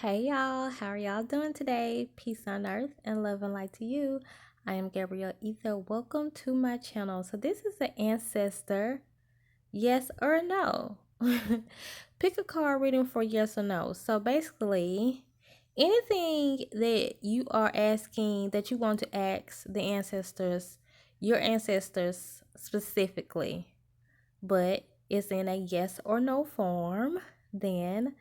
Hey y'all, how are y'all doing today? Peace on earth and love and light to you. I am Gabrielle Ether. Welcome to my channel. So this is the ancestor, yes or no. Pick a card reading for yes or no. So basically, anything that you are asking that you want to ask the ancestors, your ancestors specifically, but it's in a yes or no form, then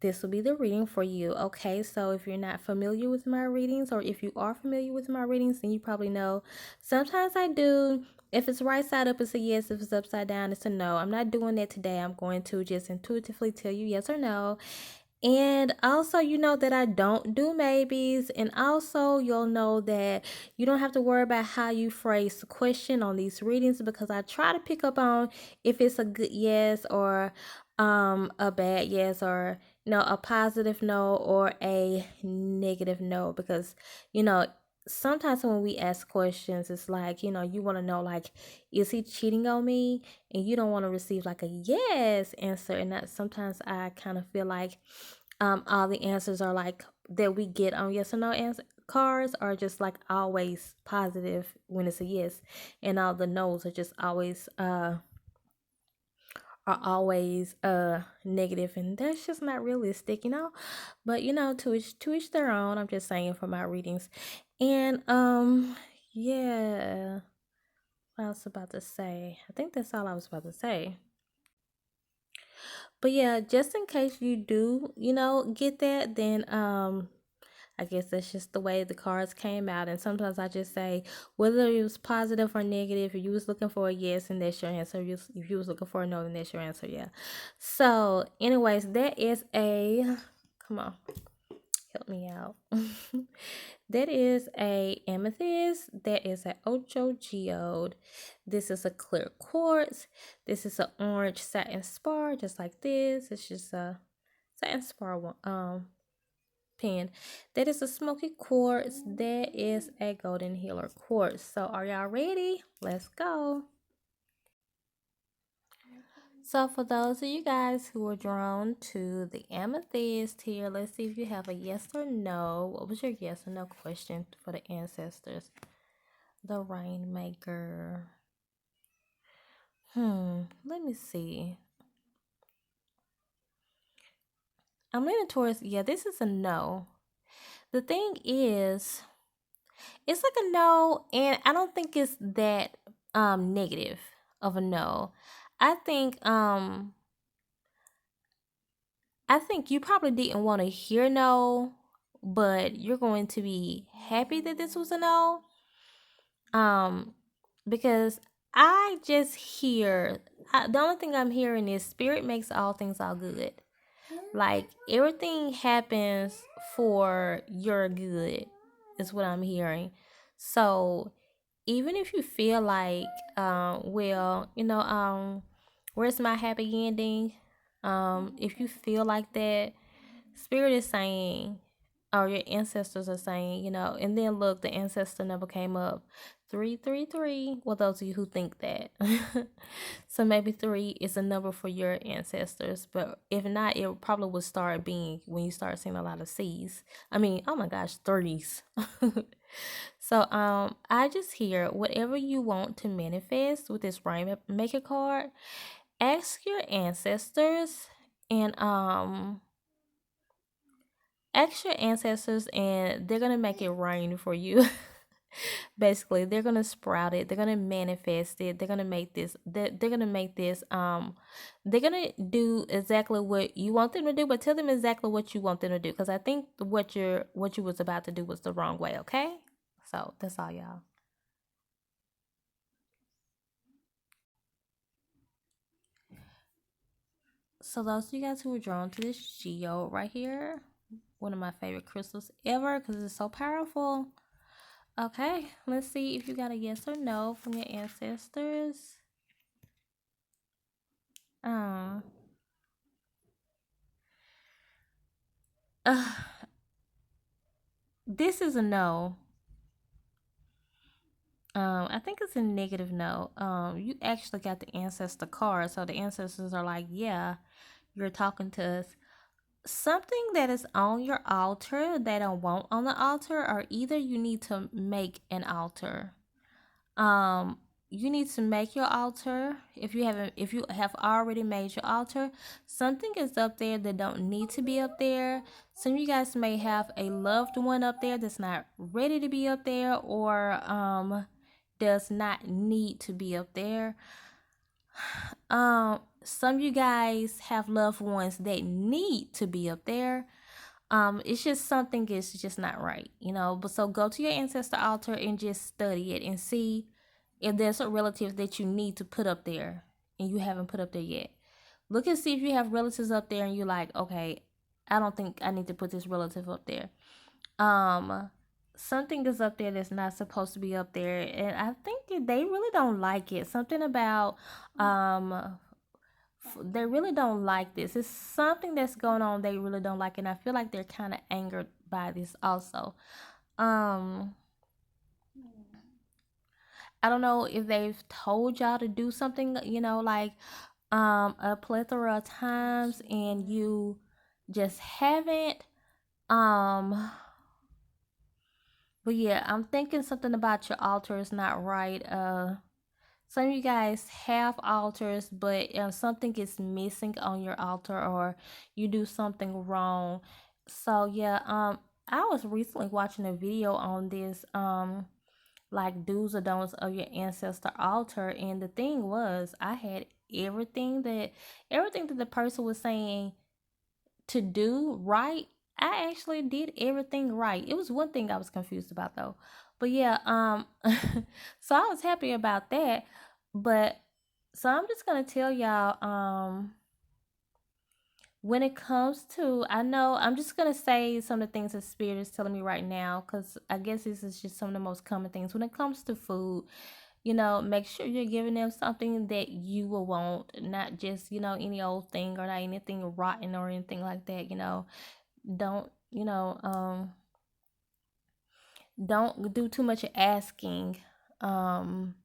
this will be the reading for you. Okay, so if you're not familiar with my readings, or if you are familiar with my readings, then you probably know sometimes I do. If it's right side up, it's a yes. If it's upside down, it's a no. I'm not doing that today. I'm going to just intuitively tell you yes or no. And also, you know that I don't do maybes. And also, you'll know that you don't have to worry about how you phrase the question on these readings, because I try to pick up on if it's a good yes or a bad yes, or a positive no or a negative no. Because you know sometimes when we ask questions, it's like, you want to know, like, is he cheating on me? And you don't want to receive like a yes answer. And that sometimes I kind of feel like all the answers are like that we get on yes or no answer cards are just like always positive when it's a yes, and all the no's are just always negative, and that's just not realistic. But to each their own. I'm just saying for my readings. And yeah, what I was about to say, I think that's all I was about to say. But yeah, just in case you do, get that, then I guess that's just the way the cards came out. And sometimes I just say whether it was positive or negative. If you was looking for a yes, and that's your answer. If you was looking for a no, then that's your answer. Yeah. So, anyways, that is a, come on, help me out. That is a amethyst. That is an ocho geode. This is a clear quartz. This is an orange satin spar, just like this. It's just a satin spar one. Pen. That is a smoky quartz. That is a golden healer quartz. So are y'all ready? Let's go. So for those of you guys who are drawn to the amethyst here, let's see if you have a yes or no. What was your yes or no question for the ancestors? The rainmaker. Let me see. I'm leaning towards, yeah, this is a no. The thing is, it's like a no, and I don't think it's that negative of a no. I think um I think you probably didn't want to hear no, but you're going to be happy that this was a no. Um because I just hear, the only thing I'm hearing is spirit makes all things all good. Like everything happens for your good is what I'm hearing. So even if you feel like, well, where's my happy ending? If you feel like that, spirit is saying, or your ancestors are saying, and then look, the ancestor never came up. 333. Well, those of you who think that. So maybe 3 is a number for your ancestors, but if not, it probably would start being when you start seeing a lot of C's. I mean, oh my gosh, 30s. So I just hear whatever you want to manifest with this rainmaker card. Ask your ancestors, and they're gonna make it rain for you. Basically, they're gonna sprout it, they're gonna manifest it, they're gonna make this, they're gonna do exactly what you want them to do, but tell them exactly what you want them to do, because I think what you was about to do was the wrong way. Okay, so that's all, y'all. So those of you guys who were drawn to this geode right here, one of my favorite crystals ever because it's so powerful. Okay, let's see if you got a yes or no from your ancestors. Um, uh, this is a no. I think it's a negative no. You actually got the ancestor card, so the ancestors are like, yeah, you're talking to us. something that is on your altar that I want on the altar, or either you need to make an altar. Um, you need to make your altar. If you have already made your altar, something is up there that don't need to be up there. Some of you guys may have a loved one up there that's not ready to be up there, or does not need to be up there. Some of you guys have loved ones that need to be up there. It's just something is just not right, you know. But so go to your ancestor altar and just study it and see if there's a relative that you need to put up there and you haven't put up there yet. Look and see if you have relatives up there and you're like, okay, I don't think I need to put this relative up there. Um, Something is up there that's not supposed to be up there, and I think that they really don't like it. Something about they really don't like this. It's something that's going on they really don't like, and I feel like they're kind of angered by this also. Um, I don't know if they've told y'all to do something, you know, like a plethora of times and you just haven't. Um, but yeah, I'm thinking something about your altar is not right. Some of you guys have altars, but something is missing on your altar, or you do something wrong. So yeah, I was recently watching a video on this, like do's or don'ts of your ancestor altar, and the thing was, I had everything that the person was saying to do right. I actually did everything right. It was one thing I was confused about though. But yeah, so I was happy about that. But so I'm just gonna tell y'all, when it comes to, I know I'm just gonna say some of the things that spirit is telling me right now, because I guess this is just some of the most common things when it comes to food. You know, make sure you're giving them something that you will want, not just, you know, any old thing, or not anything rotten or anything like that. You know, don't, don't do too much asking, um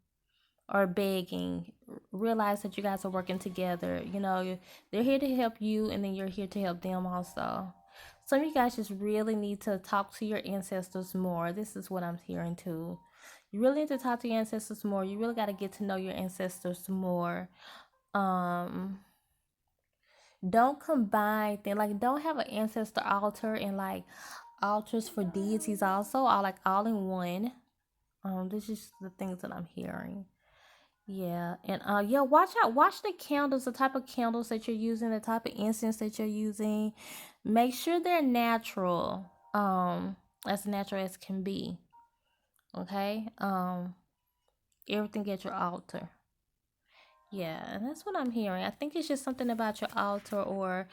or begging. Realize that you guys are working together. You know, they're here to help you, and then you're here to help them also. Some of you guys just really need to talk to your ancestors more. This is what I'm hearing too. You really need to talk to your ancestors more. You really got to get to know your ancestors more. um don't combine things, like don't have an ancestor altar and like altars for deities also, all like all in one. This is the things that I'm hearing. Yeah, and yeah, watch out, watch the candles, the type of candles that you're using, the type of incense that you're using. Make sure they're natural, as natural as can be. Okay. Everything at your altar. Yeah, and that's what I'm hearing. I think it's just something about your altar, or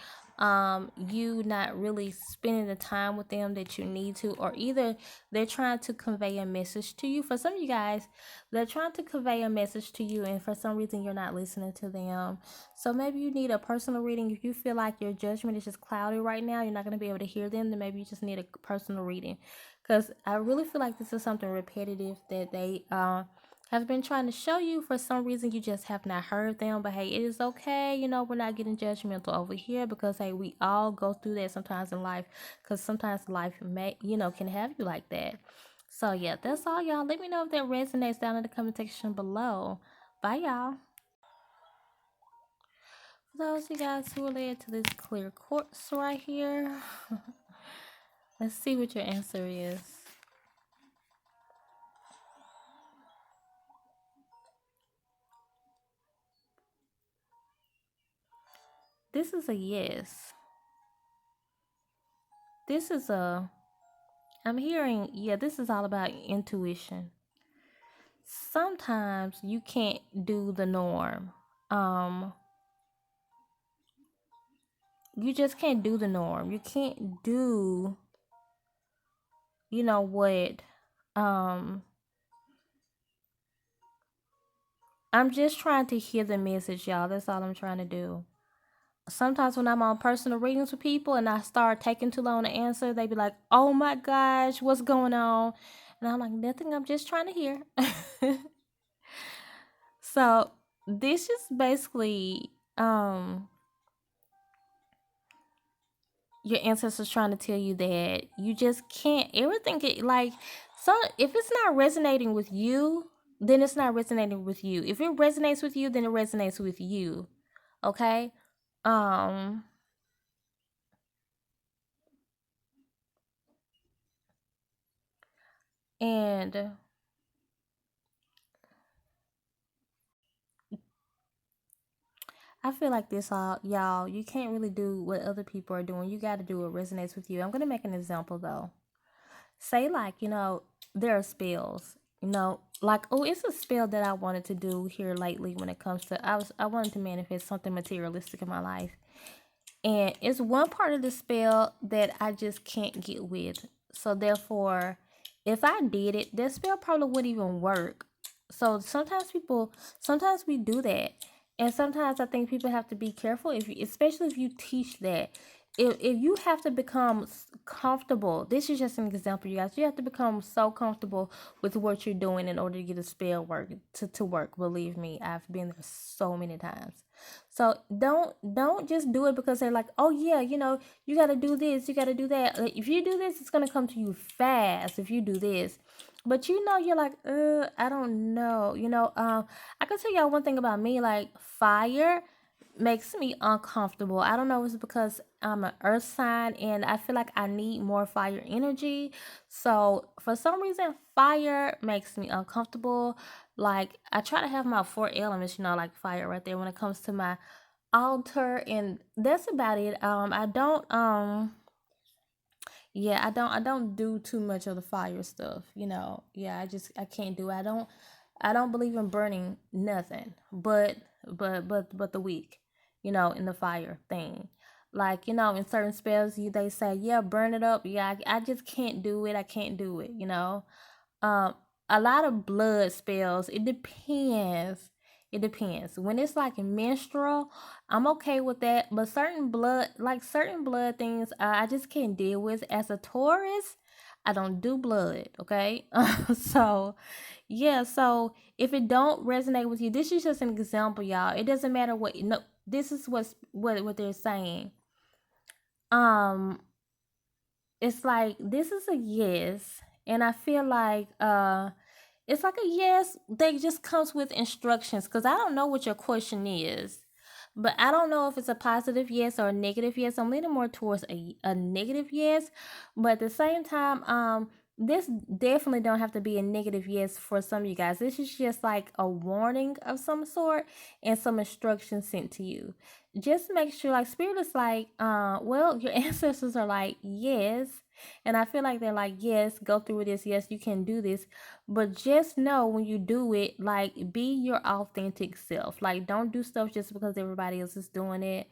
you not really spending the time with them that you need to, or either they're trying to convey a message to you. For some of you guys, they're trying to convey a message to you, and for some reason you're not listening to them. So maybe you need a personal reading. If you feel like your judgment is just cloudy right now, you're not going to be able to hear them, then maybe you just need a personal reading. Because I really feel like this is something repetitive that they have been trying to show you. For some reason you just have not heard them. But hey, it is okay. You know, we're not getting judgmental over here, because hey, we all go through that sometimes in life, because sometimes life may, you know, can have you like that. So yeah, that's all, y'all. Let me know if that resonates down in the comment section below. Bye, y'all. For those of you guys who are led to this clear quartz right here, let's see what your answer is. This is a yes. This is a, I'm hearing, yeah, this is all about intuition. Sometimes you can't do the norm. Um, you just can't do the norm. You can't do, you know what? Um, I'm just trying to hear the message, y'all. That's all I'm trying to do. Sometimes when I'm on personal readings with people and I start taking too long to answer, they be like, "Oh my gosh, what's going on?" And I'm like, "Nothing. I'm just trying to hear." So this is basically, your ancestors trying to tell you that you just can't everything like some if it's not resonating with you, then it's not resonating with you. If it resonates with you, then it resonates with you. Okay? Um and I feel like this all y'all, you can't really do what other people are doing. You got to do what resonates with you. I'm going to make an example though. Say like, there are spells, like, oh, it's a spell that I wanted to do here lately when it comes to I wanted to manifest something materialistic in my life. And it's one part of the spell that I just can't get with. So therefore, if I did it, that spell probably wouldn't even work. So sometimes we do that. And sometimes I think people have to be careful especially if you teach that. If you have to become comfortable, this is just an example, you guys. You have to become so comfortable with what you're doing in order to get a spell to work. Believe me, I've been there so many times. So don't just do it because they're like, oh yeah, you got to do this, you got to do that. Like, if you do this, it's gonna come to you fast. If you do this, but you're like, I don't know. I can tell y'all one thing about me. Like fire makes me uncomfortable. I don't know if it's because I'm an earth sign and I feel like I need more fire energy. So for some reason, fire makes me uncomfortable. Like I try to have my four elements, like fire right there when it comes to my altar, and that's about it. I don't yeah, I don't do too much of the fire stuff, Yeah, I can't do it. I don't believe in burning nothing but the weak, in the fire thing. Like, in certain spells they say, yeah, burn it up. Yeah, I just can't do it. I can't do it. Um, a lot of blood spells, it depends. It depends. When it's like menstrual, I'm okay with that. But certain blood things, I just can't deal with. As a Taurus, I don't do blood. Okay, so yeah. So if it don't resonate with you, this is just an example, y'all. It doesn't matter what. No, this is what they're saying. Um, it's like this is a yes, and I feel like it's like a yes that just comes with instructions, because I don't know what your question is, but I don't know if it's a positive yes or a negative yes. I'm leaning more towards a negative yes, but at the same time, this definitely don't have to be a negative yes for some of you guys. This is just like a warning of some sort and some instructions sent to you. Just make sure, like, spirit is like, well, your ancestors are like, yes. And I feel like they're like, yes, go through with this. Yes, you can do this. But just know when you do it, like, be your authentic self. Like, don't do stuff just because everybody else is doing it.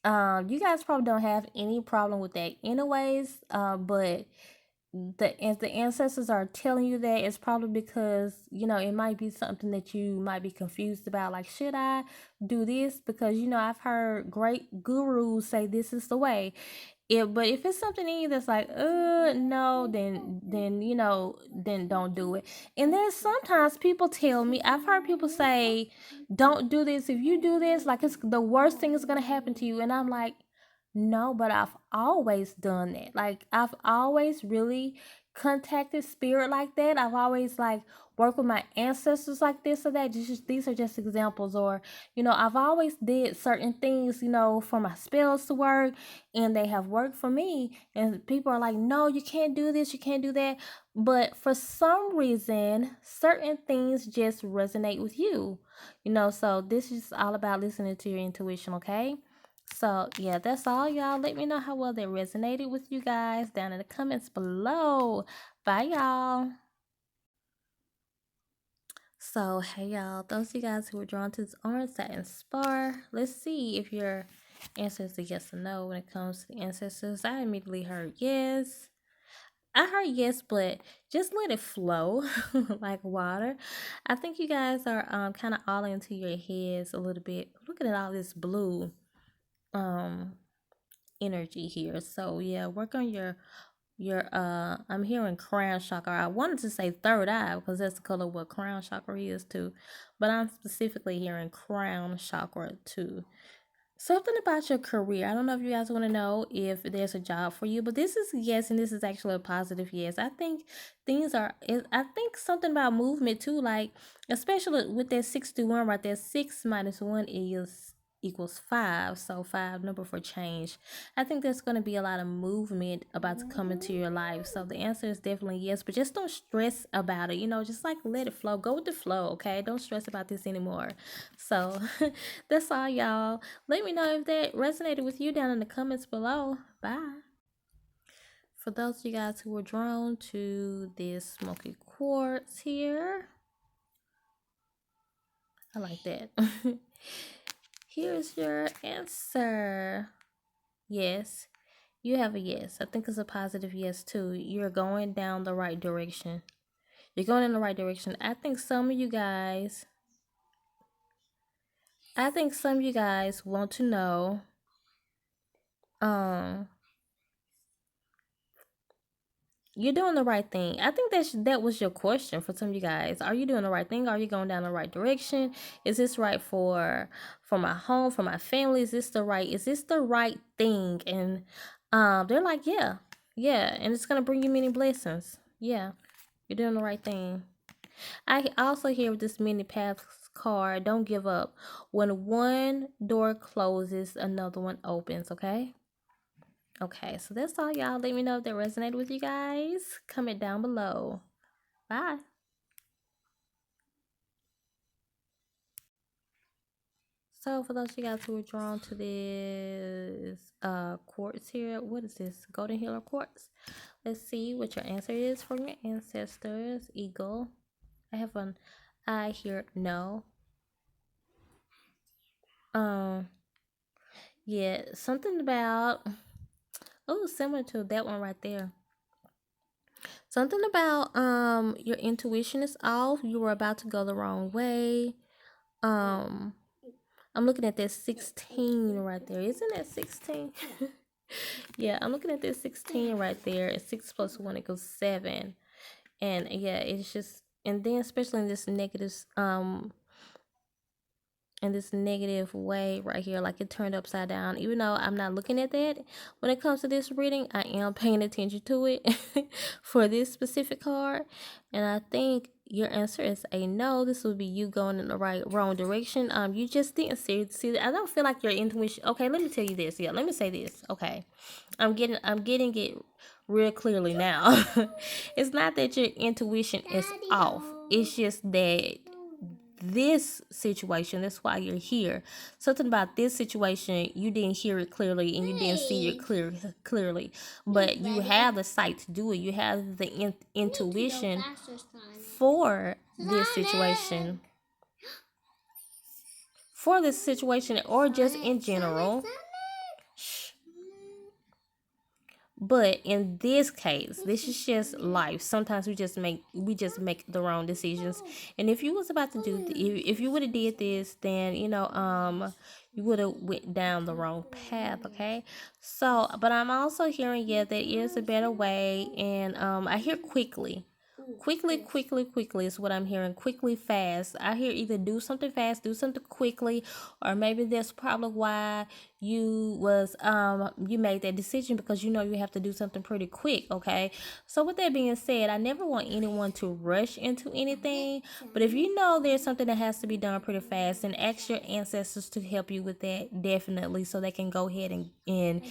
You guys probably don't have any problem with that anyways. But if the ancestors are telling you that, it's probably because it might be something that you might be confused about, like, should I do this? Because I've heard great gurus say this is the way. But if it's something in you that's like, no, then don't do it. And then sometimes people tell me, I've heard people say, don't do this. If you do this, like, it's the worst thing is gonna happen to you. And I'm like, no, but I've always done that. Like, I've always really contacted spirit like that. I've always like worked with my ancestors like this or that. These are just examples. Or, I've always did certain things, for my spells to work, and they have worked for me. And people are like, no, you can't do this, you can't do that. But for some reason, certain things just resonate with you. So this is all about listening to your intuition, okay? So, yeah, that's all, y'all. Let me know how well they resonated with you guys down in the comments below. Bye, y'all. So, hey, y'all. Those of you guys who were drawn to this orange satin spar, let's see if your answer is a yes or no when it comes to the ancestors. I immediately heard yes. I heard yes, but just let it flow like water. I think you guys are kind of all into your heads a little bit. Looking at all this blue um energy here. So yeah, work on your I'm hearing crown chakra. I wanted to say third eye because that's the color what crown chakra is too. But I'm specifically hearing crown chakra too. Something about your career. I don't know if you guys want to know if there's a job for you, but this is yes, and this is actually a positive yes. I think things are. I think something about movement too, like especially with that 61 right there. 6 - 1 is equals 5, so 5 number for change. I think there's going to be a lot of movement about to come into your life. So the answer is definitely yes, but just don't stress about it. Just like let it flow. Go with the flow, okay? Don't stress about this anymore. So that's all, y'all. Let me know if that resonated with you down in the comments below. Bye. For those of you guys who were drawn to this smoky quartz here, I like that. Here's your answer. Yes, you have a yes. I think it's a positive yes too. You're going down the right direction. You're going in the right direction. I think some of you guys want to know you're doing the right thing. I think that was your question for some of you guys. Are you doing the right thing? Are you going down the right direction? Is this right for my home, for my family? Is this the right thing? And they're like, yeah. Yeah, and it's going to bring you many blessings. Yeah. You're doing the right thing. I also hear with this mini paths card, don't give up. When one door closes, another one opens, okay? Okay, so that's all, y'all. Let me know if that resonated with you guys. Comment down below. Bye. So for those of you guys who are drawn to this quartz here, what is this? Golden Healer quartz. Let's see what your answer is from your ancestors. Eagle. I have an I here. No. Yeah, something about similar to that one right there. Something about your intuition is off. You were about to go the wrong way. I'm looking at this 16 right there. Isn't that 16? Yeah, I'm looking at this 16 right there. 6 + 1 = 7. And yeah, it's just, and then especially in this negative way right here, like it turned upside down. Even though I'm not looking at that when it comes to this reading, I am paying attention to it for this specific card. And I think your answer is a no. This would be you going in the wrong direction. You just didn't see. I don't feel like your intuition. Okay, let me tell you this. Yeah, let me say this. Okay, I'm getting it real clearly now. It's not that your intuition is off. It's just that this situation, that's why you're here. Something about this situation, you didn't hear it clearly and you didn't see it clearly, but you have the sight to do it. You have the intuition for this situation, or just in general. But in this case, this is just life. Sometimes we just make the wrong decisions. And if you was about to do, if you would have did this, then you would have went down the wrong path. Okay. So, but I'm also hearing there is a better way, and I hear quickly. Quickly is what I'm hearing. Quickly, fast. I hear either do something fast, do something quickly, or maybe that's probably why you made that decision, because you have to do something pretty quick. Okay, so with that being said, I never want anyone to rush into anything, but if you know there's something that has to be done pretty fast, then ask your ancestors to help you with that, definitely, so they can go ahead and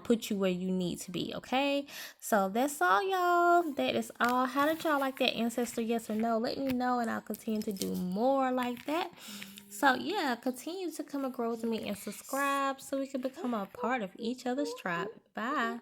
put you where you need to be. Okay, so that's all, y'all. That is all. How did y'all like that ancestor, yes or no? Let me know, and I'll continue to do more like that. So yeah, continue to come and grow with me and subscribe so we can become a part of each other's tribe. Bye.